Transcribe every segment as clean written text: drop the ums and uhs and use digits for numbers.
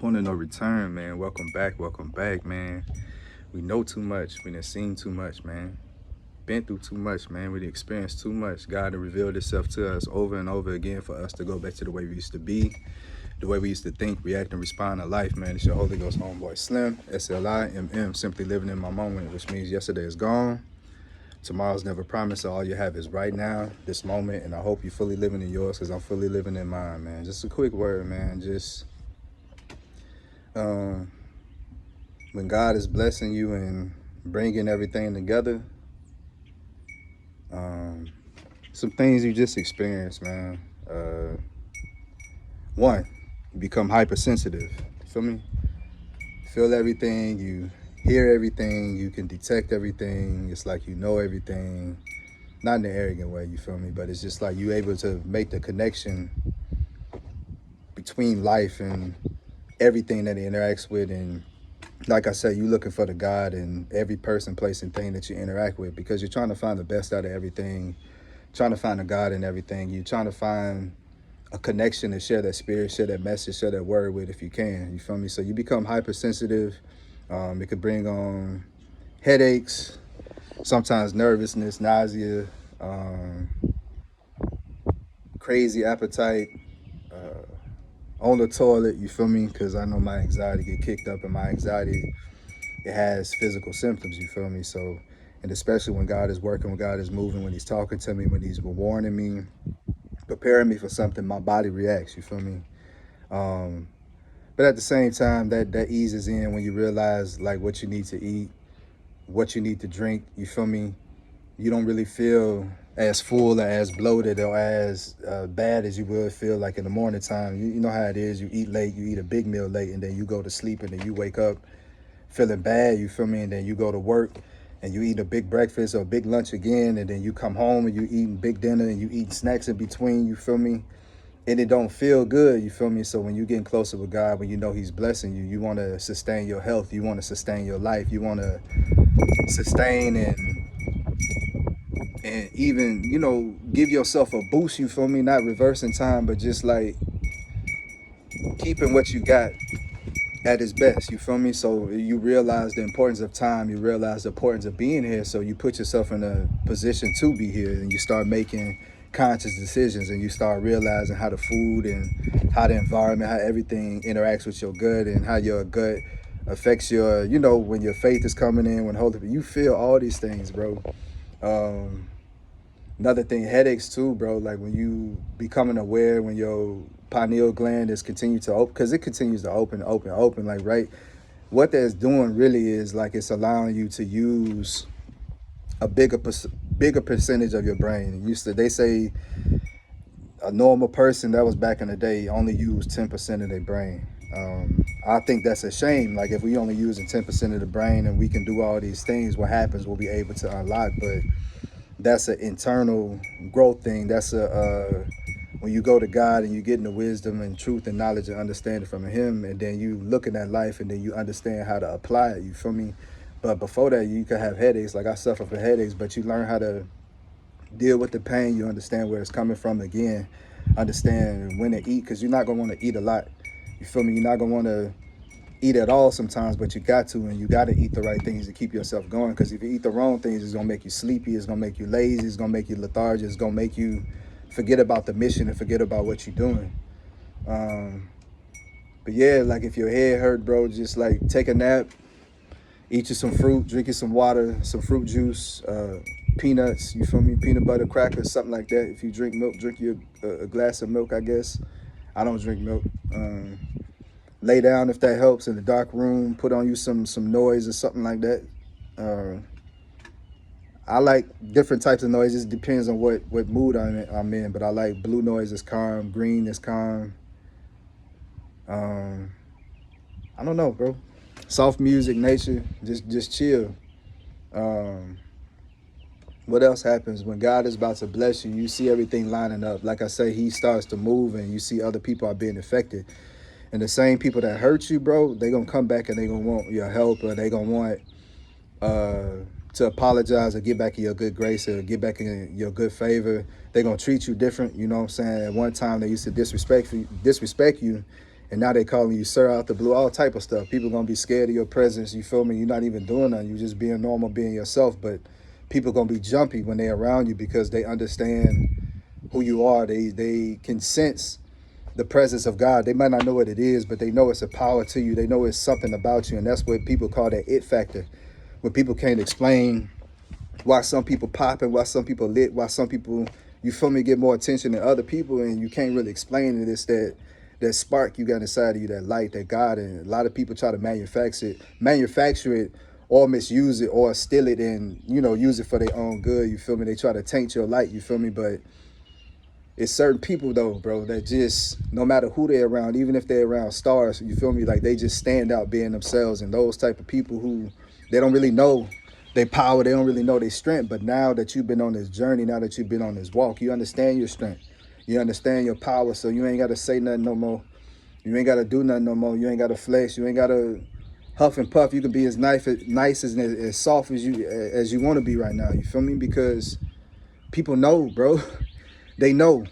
Point of no return, man. Welcome back, man. We know too much. We done seen too much, man. Been through too much, man. We done experienced too much. God done revealed Himself to us over and over again for us to go back to the way we used to be, the way we used to think, react, and respond to life, man. It's your Holy Ghost homeboy Slim, SLIMM, simply living in my moment, which means yesterday is gone. Tomorrow's never promised, so all you have is right now, this moment, and I hope you're fully living in yours because I'm fully living in mine, man. Just a quick word, man. Um, when God is blessing you and bringing everything together, um, some things you just experience, man. One, you become hypersensitive. You feel me? Feel everything, you hear everything, you can detect everything. It's like you know everything. Not in an arrogant way, you feel me? But it's just like you able to make the connection between life and everything that it interacts with. And like I said, you looking for the God in every person, place, and thing that you interact with because you're trying to find the best out of everything, trying to find a God in everything. You're trying to find a connection to share that spirit, share that message, share that word with if you can. You feel me? So you become hypersensitive. It could bring on headaches, sometimes nervousness, nausea, um, crazy appetite, on the toilet, you feel me? Because I know my anxiety get kicked up, and my anxiety, it has physical symptoms, you feel me? So, and especially when God is working, when God is moving, when He's talking to me, when He's warning me, preparing me for something, my body reacts, you feel me? Um, but at the same time, that eases in when you realize like what you need to eat, what you need to drink, you feel me? You don't really feel as full or as bloated or as bad as you would feel like in the morning time. You know how it is. You eat late, you eat a big meal late, and then you go to sleep, and then you wake up feeling bad, you feel me? And then you go to work and you eat a big breakfast or a big lunch again, and then you come home and you eating big dinner and you eating snacks in between, you feel me? And it don't feel good, you feel me? So when you're getting closer with God, when you know He's blessing you, you want to sustain your health, you want to sustain your life, you want to sustain and even, give yourself a boost, you feel me? Not reversing time, but just like keeping what you got at its best, you feel me? So you realize the importance of time, you realize the importance of being here, so you put yourself in a position to be here, and you start making conscious decisions, and you start realizing how the food and how the environment, how everything interacts with your gut, and how your gut affects your, when your faith is coming in, when holy, you feel all these things, bro. um Another thing, headaches too, bro. Like when you becoming aware when your pineal gland is continue to open, because it continues to open. Like, right, what that's doing really is like it's allowing you to use a bigger percentage of your brain. Used to, they say a normal person, that was back in the day, only used 10% of their brain. I think that's a shame. Like if we only using 10% of the brain and we can do all these things, what happens? We'll be able to unlock, but that's an internal growth thing. That's when you go to God and you getting the wisdom and truth and knowledge and understanding from Him, and then you looking at life and then you understand how to apply it. You feel me? But before that, you could have headaches. Like I suffer from headaches, but you learn how to deal with the pain. You understand where it's coming from. Again, understand when to eat, because you're not gonna want to eat a lot. You feel me? You're not gonna want to eat at all sometimes, but you got to, and you got to eat the right things to keep yourself going, because if you eat the wrong things, it's going to make you sleepy, it's going to make you lazy, it's going to make you lethargic, it's going to make you forget about the mission and forget about what you're doing. But yeah, like if your head hurt, bro, just like take a nap, eat you some fruit, drink you some water, some fruit juice, peanuts, you feel me, peanut butter crackers, something like that. If you drink milk, drink you a glass of milk, I guess. I don't drink milk. Lay down if that helps in the dark room, put on you some noise or something like that. uh, I like different types of noises. Depends on what mood I'm in, but I like blue noise is calm, green is calm. um, I don't know, bro. Soft music, nature, just chill. um, what else happens when God is about to bless you? You see everything lining up. Like I say, He starts to move and you see other people are being affected. And the same people that hurt you, bro, they gonna come back and they gonna want your help, or they gonna want to apologize or get back in your good grace or get back in your good favor. They gonna treat you different. You know what I'm saying? At one time they used to disrespect you, And now they calling you sir out the blue, all type of stuff. People gonna be scared of your presence. You feel me? You're not even doing nothing. You just being normal, being yourself. But people gonna be jumpy when they around you because they understand who you are. They can sense the presence of God. They might not know what it is, but they know it's a power to you. They know it's something about you, and that's what people call that it factor. When people can't explain why some people popping, why some people lit, why some people, you feel me, get more attention than other people, and you can't really explain it. It's that spark you got inside of you, that light, that God. And a lot of people try to manufacture it or misuse it or steal it and, use it for their own good. You feel me? They try to taint your light, you feel me? But it's certain people though, bro, that just, no matter who they're around, even if they're around stars, you feel me, like they just stand out being themselves. And those type of people who, they don't really know their power, they don't really know their strength. But now that you've been on this journey, now that you've been on this walk, you understand your strength, you understand your power. So you ain't got to say nothing no more, you ain't got to do nothing no more, you ain't got to flex, you ain't got to huff and puff. You can be as nice as soft as you want to be right now, you feel me? Because people know, bro. They know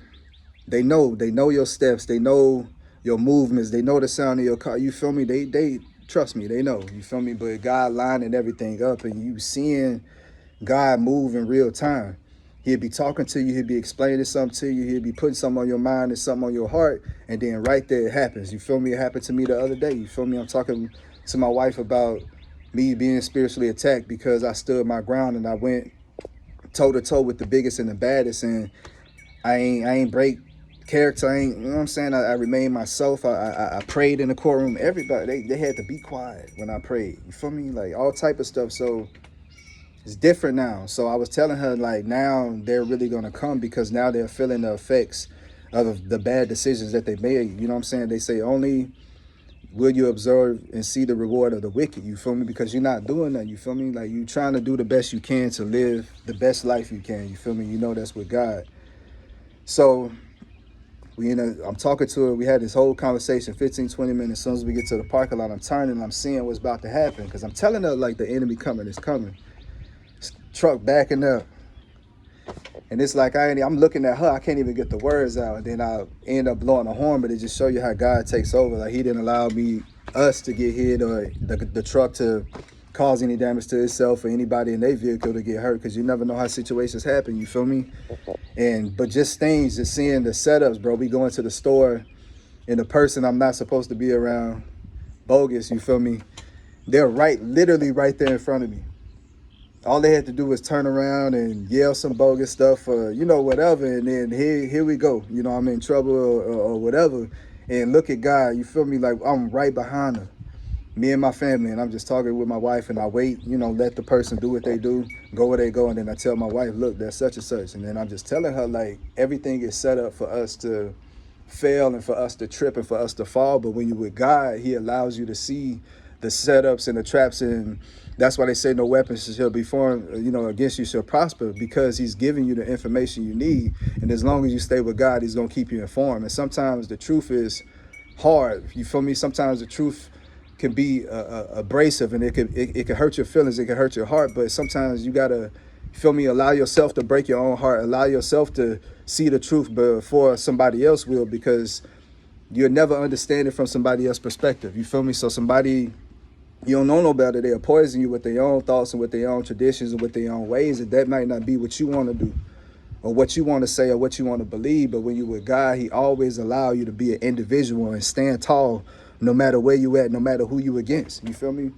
your steps. They know your movements. They know the sound of your car. You feel me? They trust me. They know. You feel me? But God lining everything up, and you seeing God move in real time. He'll be talking to you. He'll be explaining something to you. He'll be putting something on your mind and something on your heart, and then right there it happens. You feel me? It happened to me the other day. You feel me? I'm talking to my wife about me being spiritually attacked because I stood my ground and I went toe to toe with the biggest and the baddest, and I ain't break character. I ain't, you know what I'm saying? I remained myself. I prayed in the courtroom. Everybody, they had to be quiet when I prayed. You feel me? Like all type of stuff. So it's different now. So I was telling her, like, now they're really going to come because now they're feeling the effects of the bad decisions that they made. You know what I'm saying? They say only will you observe and see the reward of the wicked. You feel me? Because you're not doing that. You feel me? Like you trying to do the best you can to live the best life you can. You feel me? You know that's with God. So I'm talking to her. We had this whole conversation, 15, 20 minutes. As soon as we get to the parking lot, I'm turning, I'm seeing what's about to happen. Because I'm telling her, like, the enemy is coming. Truck backing up. And it's like, I'm looking at her. I can't even get the words out. And then I end up blowing a horn, but it just show you how God takes over. Like, he didn't allow us to get hit or the truck to cause any damage to itself or anybody in their vehicle to get hurt, because you never know how situations happen. You feel me? But just things, just seeing the setups, bro. We go into the store and the person I'm not supposed to be around, bogus, you feel me? They're literally right there in front of me. All they had to do was turn around and yell some bogus stuff or, whatever. And then here we go. I'm in trouble or whatever. And look at God, you feel me? Like I'm right behind her, me and my family, and I'm just talking with my wife, and I wait, let the person do what they do, go where they go, and then I tell my wife, look, that's such and such. And then I'm just telling her, like, everything is set up for us to fail and for us to trip and for us to fall. But when you're with God, he allows you to see the setups and the traps, and that's why they say no weapons shall be formed, against you shall prosper, because he's giving you the information you need. And as long as you stay with God, he's going to keep you informed. And sometimes the truth is hard. You feel me? Sometimes the truth can be abrasive, and it can hurt your feelings, it can hurt your heart. But sometimes you gotta, feel me, allow yourself to break your own heart, allow yourself to see the truth before somebody else will, because you'll never understand it from somebody else's perspective. You feel me? So somebody you don't know no better, they'll poison you with their own thoughts and with their own traditions and with their own ways, and that might not be what you want to do or what you want to say or what you want to believe. But when you're with God, he always allow you to be an individual and stand tall no matter where you at, no matter who you against. You feel me?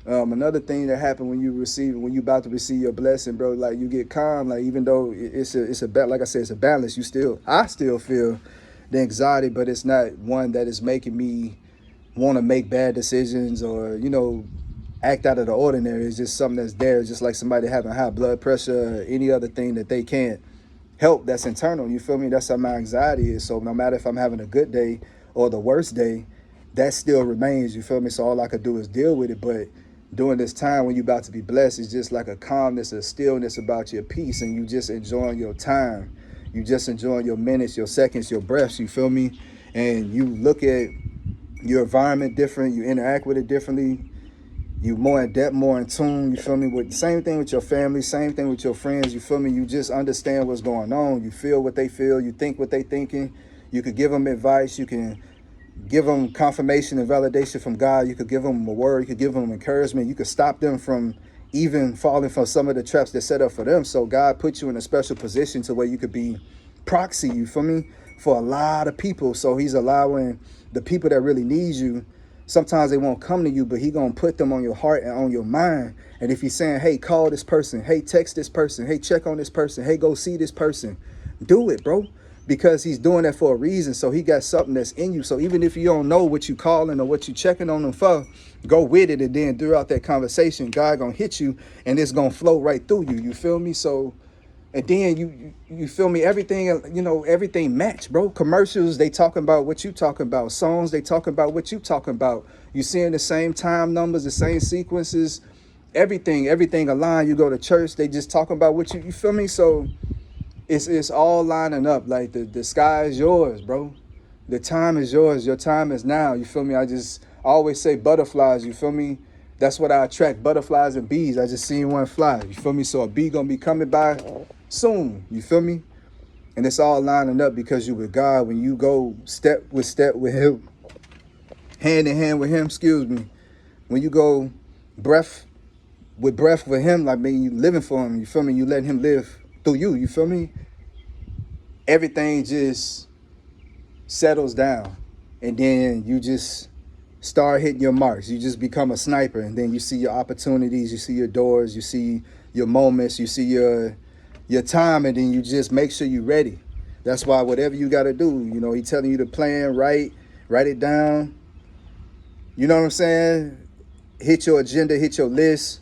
Another thing that happened when you about to receive your blessing, bro, like you get calm. Like even though it's like I said, it's a balance. I still feel the anxiety, but it's not one that is making me want to make bad decisions or act out of the ordinary. It's just something that's there. It's just like somebody having high blood pressure or any other thing that they can't help, that's internal. You feel me? That's how my anxiety is. So no matter if I'm having a good day or the worst day, that still remains. You feel me? So all I could do is deal with it. But during this time when you're about to be blessed, it's just like a calmness, a stillness about your peace, and you just enjoying your time. You just enjoying your minutes, your seconds, your breaths. You feel me? And you look at your environment different. You interact with it differently. You more in depth, more in tune. You feel me? With the same thing with your family, same thing with your friends. You feel me? You just understand what's going on. You feel what they feel. You think what they thinking. You could give them advice. You can give them confirmation and validation from God. You could give them a word. You could give them encouragement. You could stop them from even falling for some of the traps that set up for them. So God put you in a special position to where you could be proxy, you feel me, for a lot of people. So he's allowing the people that really need you, sometimes they won't come to you, but he gonna put them on your heart and on your mind. And if he's saying, hey, call this person, hey, text this person, hey, check on this person, hey, go see this person, do it, bro. Because he's doing that for a reason. So he got something that's in you. So even if you don't know what you calling or what you checking on them for, go with it. And then throughout that conversation, God gonna hit you and it's gonna flow right through you. You feel me? So, and then you feel me? Everything, you know, everything match, bro. Commercials, they talking about what you talking about. Songs, they talking about what you talking about. You seeing the same time numbers, the same sequences, everything aligned. You go to church, they just talking about what you feel me? So it's all lining up. Like the sky is yours, bro. The time is yours. Your time is now. You feel me? I always say butterflies. You feel me? That's what I attract, butterflies and bees. I just seen one fly. You feel me? So a bee gonna be coming by soon. You feel me? And it's all lining up because you with God. When you go step with him, hand in hand with him, excuse me. When you go breath with him, like man, you living for him. You feel me? You letting him live through you. You feel me? Everything just settles down. And then you just start hitting your marks. You just become a sniper. And then you see your opportunities. You see your doors. You see your moments. You see your time. And then you just make sure you're ready. That's why whatever you got to do, you know, he telling you to plan, write it down. You know what I'm saying? Hit your agenda, hit your list.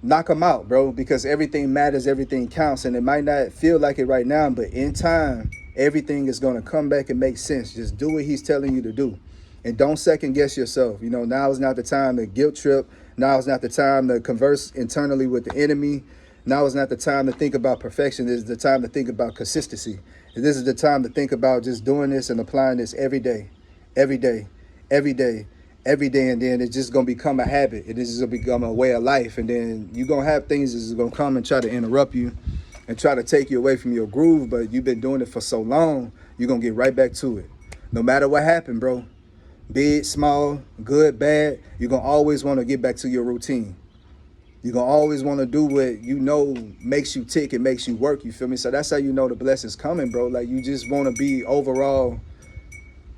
Knock them out, bro, because everything matters, everything counts. And it might not feel like it right now, but in time, everything is going to come back and make sense. Just do what he's telling you to do. And don't second guess yourself. You know, now is not the time to guilt trip. Now is not the time to converse internally with the enemy. Now is not the time to think about perfection. This is the time to think about consistency. And this is the time to think about just doing this and applying this every day, every day, every day. Every day, and then it's just gonna become a habit. It is gonna become a way of life, and then you're gonna have things that's gonna come and try to interrupt you and try to take you away from your groove. But you've been doing it for so long, you're gonna get right back to it. No matter what happened, bro, big, small, good, bad, you're gonna always want to get back to your routine. You're gonna always want to do what you know makes you tick and makes you work. You feel me? So that's how you know the blessing's coming, bro. Like you just want to be overall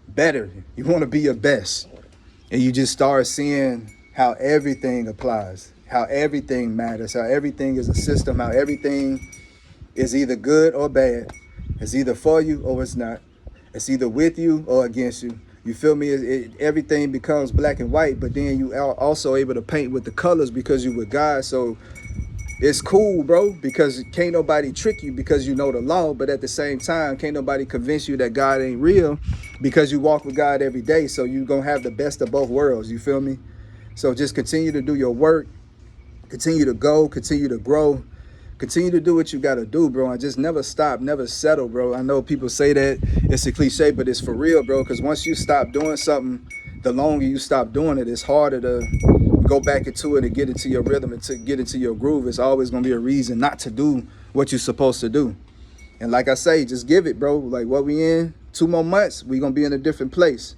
better. You want to be your best. And you just start seeing how everything applies, how everything matters, how everything is a system, how everything is either good or bad. It's either for you or it's not. It's either with you or against you. You feel me? Everything becomes black and white, but then you are also able to paint with the colors because you with God. So it's cool, bro, because can't nobody trick you because you know the law, but at the same time, can't nobody convince you that God ain't real because you walk with God every day. So you gonna have the best of both worlds, you feel me? So just continue to do your work, continue to go, continue to grow, continue to do what you gotta do, bro, and just never stop, never settle, bro. I know people say that it's a cliche, but it's for real, bro, because once you stop doing something, the longer you stop doing it, it's harder to go back into it and get into your rhythm and to get into your groove. It's always going to be a reason not to do what you're supposed to do. And like I say, just give it, bro. Like what we in, 2 more months, we going to be in a different place.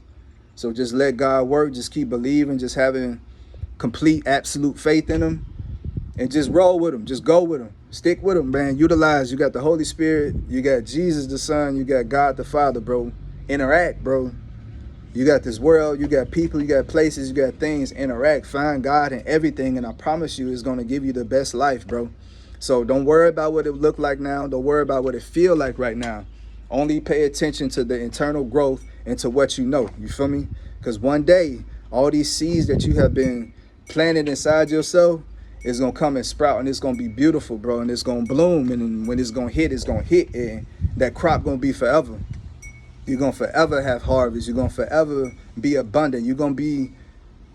So just let God work. Just keep believing, just having complete, absolute faith in him, and just roll with him. Just go with him. Stick with him, man. Utilize. You got the Holy Spirit. You got Jesus the Son. You got God the Father, bro. Interact, bro. You got this world, you got people, you got places, you got things. Interact, find God in everything, and I promise you it's going to give you the best life, bro. So don't worry about what it look like now. Don't worry about what it feel like right now. Only pay attention to the internal growth and to what you know. You feel me? Because one day, all these seeds that you have been planted inside yourself is going to come and sprout, and it's going to be beautiful, bro, and it's going to bloom, and when it's going to hit, and that crop going to be forever. You're going to forever have harvest. You're going to forever be abundant. You're going to be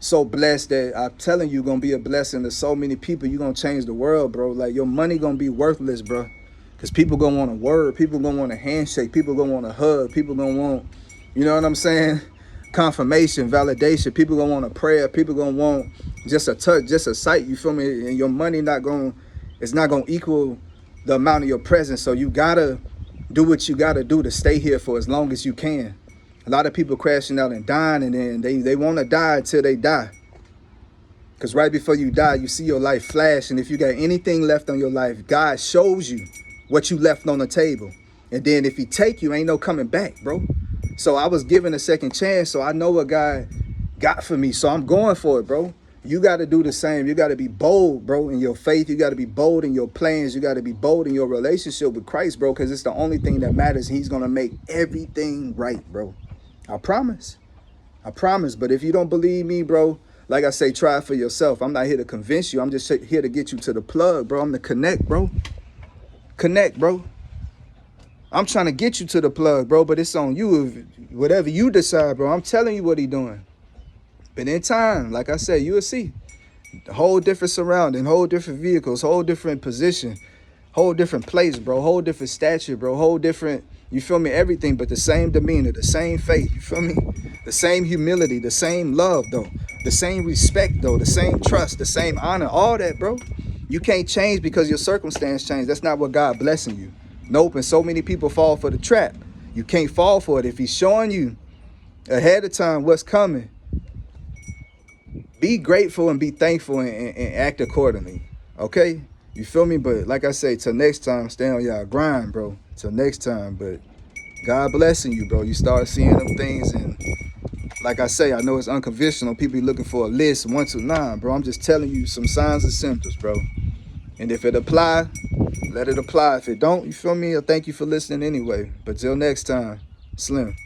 so blessed that I'm telling you, you're going to be a blessing to so many people. You're going to change the world, bro. Like your money going to be worthless, bro. Because people going to want a word. People going to want a handshake. People going to want a hug. People going to want, you know what I'm saying? Confirmation, validation. People going to want a prayer. People going to want just a touch, just a sight. You feel me? And your money it's not going to equal the amount of your presence. So you got to do what you got to do to stay here for as long as you can. A lot of people crashing out and dying, and then they want to die until they die. Because right before you die, you see your life flash. And if you got anything left on your life, God shows you what you left on the table. And then if he take you, ain't no coming back, bro. So I was given a second chance. So I know what God got for me. So I'm going for it, bro. You got to do the same. You got to be bold, bro, in your faith. You got to be bold in your plans. You got to be bold in your relationship with Christ, bro, because it's the only thing that matters. He's going to make everything right, bro. I promise. I promise. But if you don't believe me, bro, like I say, try it for yourself. I'm not here to convince you. I'm just here to get you to the plug, bro. I'm to connect, bro. Connect, bro. I'm trying to get you to the plug, bro, but it's on you. If, whatever you decide, bro. I'm telling you what he doing. But in time, like I said, you will see. The whole different surrounding, whole different vehicles, whole different position, whole different place, bro. Whole different stature, bro. Whole different, you feel me? Everything, but the same demeanor, the same faith, you feel me? The same humility, the same love, though. The same respect, though. The same trust, the same honor, all that, bro. You can't change because your circumstance changed. That's not what God blessing you. Nope, and so many people fall for the trap. You can't fall for it. If he's showing you ahead of time what's coming, be grateful and be thankful and act accordingly. Okay? You feel me? But like I say, till next time, stay on y'all grind, bro. Till next time. But God blessing you, bro. You start seeing them things, and like I say, I know it's unconventional. People be looking for a list, 1 to 9, bro. I'm just telling you some signs and symptoms, bro. And if it apply, let it apply. If it don't, you feel me? I thank you for listening anyway. But till next time, Slim.